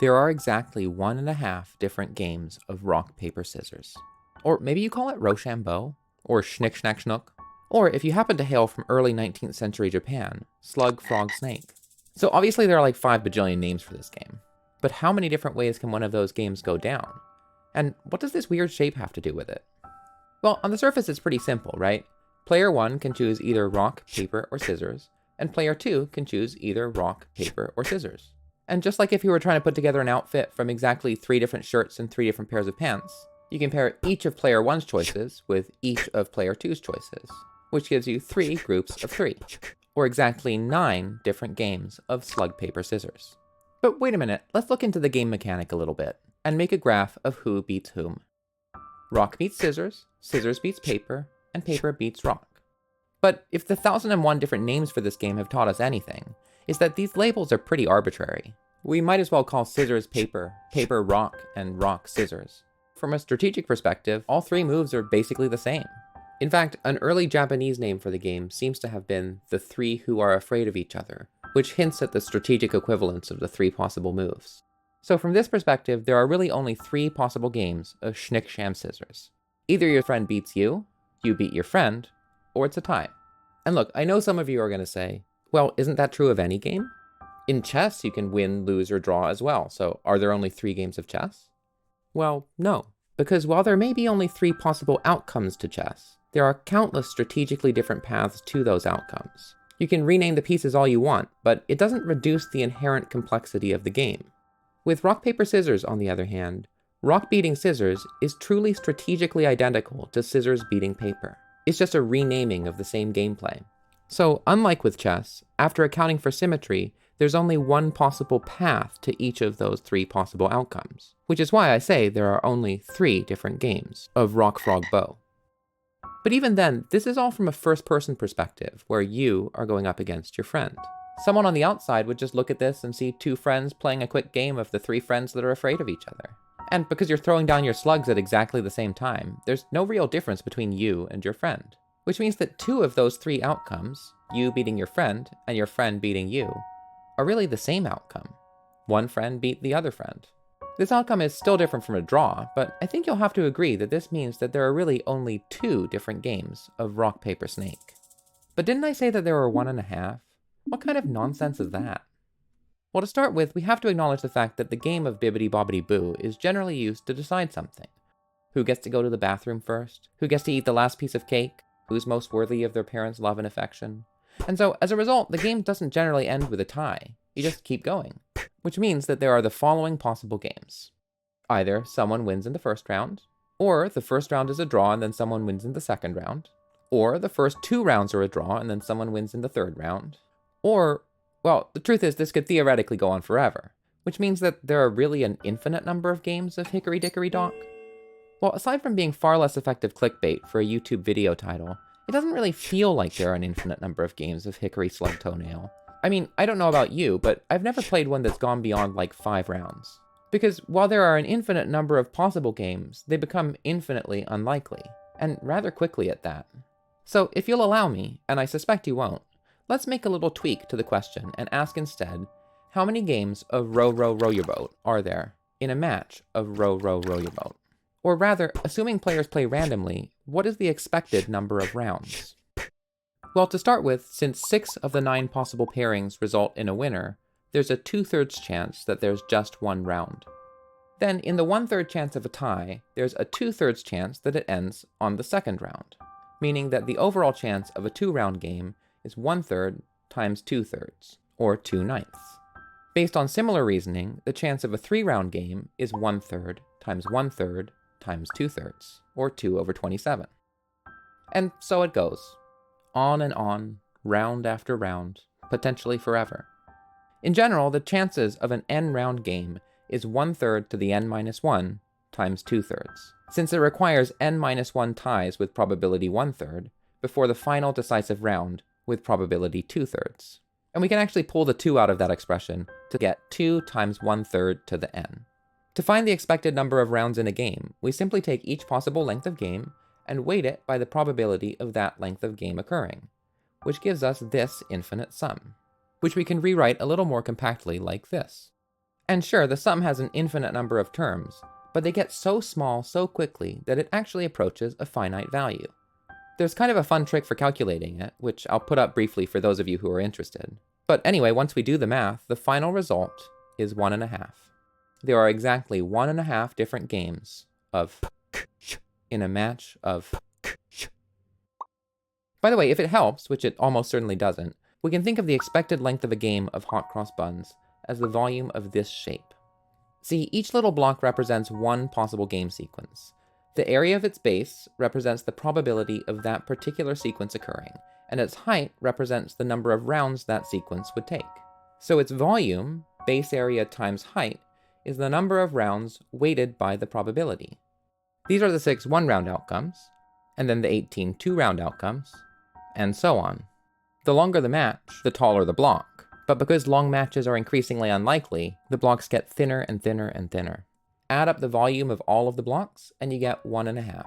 There are exactly 1.5 different games of rock, paper, scissors. Or maybe you call it Rochambeau, or Schnick, Schnack, Schnuck. Or if you happen to hail from early 19th century Japan, Slug, Frog, Snake. So obviously there are like 5 bajillion names for this game. But how many different ways can one of those games go down? And what does this weird shape have to do with it? Well, on the surface it's pretty simple, right? Player 1 can choose either rock, paper, or scissors, and player 2 can choose either rock, paper, or scissors. And just like if you were trying to put together an outfit from exactly 3 different shirts and 3 different pairs of pants, you can pair each of player 1's choices with each of player 2's choices, which gives you 3 groups of 3, or exactly 9 different games of slug, paper, scissors. But wait a minute, let's look into the game mechanic a little bit, and make a graph of who beats whom. Rock beats scissors, scissors beats paper, and paper beats rock. But if the 1001 different names for this game have taught us anything, is that these labels are pretty arbitrary. We might as well call scissors paper, paper rock, and rock scissors. From a strategic perspective, all 3 moves are basically the same. In fact, an early Japanese name for the game seems to have been the 3 who are afraid of each other, which hints at the strategic equivalence of the 3 possible moves. So from this perspective, there are really only 3 possible games of Schnick, Sham, Scissors. Either your friend beats you beat your friend, or it's a tie. And look, I know some of you are going to say, well, isn't that true of any game? In chess, you can win, lose, or draw as well, so are there only 3 games of chess? Well, no, because while there may be only 3 possible outcomes to chess, there are countless strategically different paths to those outcomes. You can rename the pieces all you want, but it doesn't reduce the inherent complexity of the game. With rock, paper, scissors, on the other hand, rock beating scissors is truly strategically identical to scissors beating paper. It's just a renaming of the same gameplay. So, unlike with chess, after accounting for symmetry, there's only one possible path to each of those 3 possible outcomes, which is why I say there are only 3 different games of rock, frog, bow. But even then, this is all from a first-person perspective, where you are going up against your friend. Someone on the outside would just look at this and see 2 friends playing a quick game of the 3 friends that are afraid of each other. And because you're throwing down your slugs at exactly the same time, there's no real difference between you and your friend. Which means that 2 of those 3 outcomes, you beating your friend and your friend beating you, are really the same outcome. One friend beat the other friend. This outcome is still different from a draw, but I think you'll have to agree that this means that there are really only 2 different games of rock, paper, snake. But didn't I say that there were 1.5? What kind of nonsense is that? Well, to start with, we have to acknowledge the fact that the game of Bibbidi Bobbidi Boo is generally used to decide something. Who gets to go to the bathroom first? Who gets to eat the last piece of cake? Who's most worthy of their parents' love and affection? And so, as a result, the game doesn't generally end with a tie. You just keep going. Which means that there are the following possible games. Either someone wins in the first round, or the first round is a draw and then someone wins in the second round, or the first 2 rounds are a draw and then someone wins in the third round, or, well, the truth is this could theoretically go on forever, which means that there are really an infinite number of games of Hickory Dickory Dock. Well, aside from being far less effective clickbait for a YouTube video title, it doesn't really feel like there are an infinite number of games of Hickory Slug Toenail. I mean, I don't know about you, but I've never played one that's gone beyond like 5 rounds. Because while there are an infinite number of possible games, they become infinitely unlikely, and rather quickly at that. So if you'll allow me, and I suspect you won't, let's make a little tweak to the question and ask instead, how many games of Row, Row, Row Your Boat are there in a match of Row, Row, Row Your Boat? Or rather, assuming players play randomly, what is the expected number of rounds? Well, to start with, since 6 of the 9 possible pairings result in a winner, there's a 2/3 chance that there's just 1 round. Then, in the 1/3 chance of a tie, there's a 2/3 chance that it ends on the second round, meaning that the overall chance of a 2-round game is 1/3 times 2/3, or 2/9. Based on similar reasoning, the chance of a 3-round game is 1/3 times 1/3 times 2/3, or 2/27. And so it goes. On and on, round after round, potentially forever. In general, the chances of an n-round game is 1/3 to the n-1 times 2/3, since it requires n-1 ties with probability 1/3 before the final decisive round with probability 2/3. And we can actually pull the 2 out of that expression to get 2 times 1/3 to the n. To find the expected number of rounds in a game, we simply take each possible length of game and weight it by the probability of that length of game occurring, which gives us this infinite sum, which we can rewrite a little more compactly like this. And sure, the sum has an infinite number of terms, but they get so small so quickly that it actually approaches a finite value. There's kind of a fun trick for calculating it, which I'll put up briefly for those of you who are interested. But anyway, once we do the math, the final result is 1.5. There are exactly 1.5 different games of in a match of. By the way, if it helps, which it almost certainly doesn't, we can think of the expected length of a game of hot cross buns as the volume of this shape. See, each little block represents one possible game sequence. The area of its base represents the probability of that particular sequence occurring, and its height represents the number of rounds that sequence would take. So its volume, base area times height, is the number of rounds weighted by the probability. These are the 6 one-round outcomes, and then the 18 two-round outcomes, and so on. The longer the match, the taller the block, but because long matches are increasingly unlikely, the blocks get thinner and thinner and thinner. Add up the volume of all of the blocks, and you get 1.5,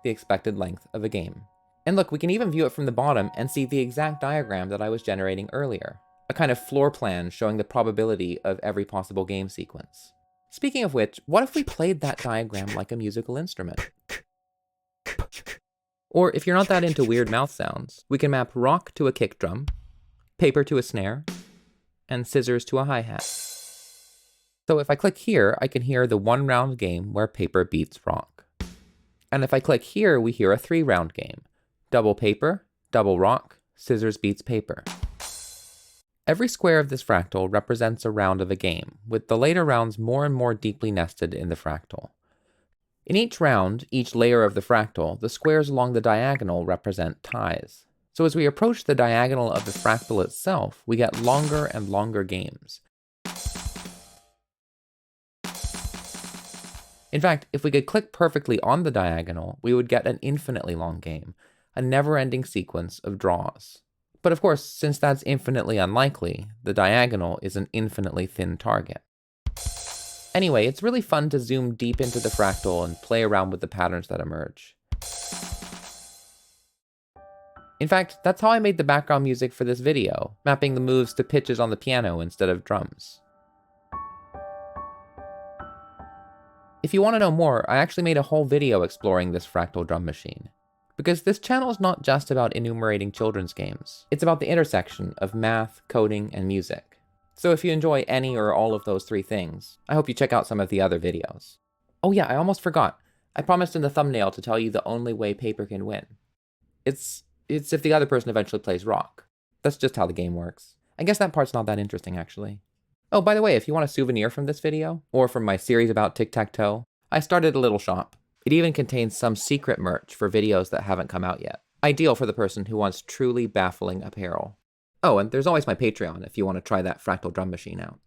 the expected length of a game. And look, we can even view it from the bottom and see the exact diagram that I was generating earlier, a kind of floor plan showing the probability of every possible game sequence. Speaking of which, what if we played that diagram like a musical instrument? Or if you're not that into weird mouth sounds, we can map rock to a kick drum, paper to a snare, and scissors to a hi-hat. So if I click here, I can hear the 1-round game where paper beats rock. And if I click here, we hear a 3-round game. Double paper, double rock, scissors beats paper. Every square of this fractal represents a round of a game, with the later rounds more and more deeply nested in the fractal. In each round, each layer of the fractal, the squares along the diagonal represent ties. So as we approach the diagonal of the fractal itself, we get longer and longer games. In fact, if we could click perfectly on the diagonal, we would get an infinitely long game, a never-ending sequence of draws. But of course, since that's infinitely unlikely, the diagonal is an infinitely thin target. Anyway, it's really fun to zoom deep into the fractal and play around with the patterns that emerge. In fact, that's how I made the background music for this video, mapping the moves to pitches on the piano instead of drums. If you want to know more, I actually made a whole video exploring this fractal drum machine. Because this channel is not just about enumerating children's games, it's about the intersection of math, coding, and music. So if you enjoy any or all of those 3 things, I hope you check out some of the other videos. Oh yeah, I almost forgot. I promised in the thumbnail to tell you the only way paper can win. It's if the other person eventually plays rock. That's just how the game works. I guess that part's not that interesting, actually. Oh, by the way, if you want a souvenir from this video, or from my series about tic-tac-toe, I started a little shop. It even contains some secret merch for videos that haven't come out yet. Ideal for the person who wants truly baffling apparel. Oh, and there's always my Patreon if you want to try that fractal drum machine out.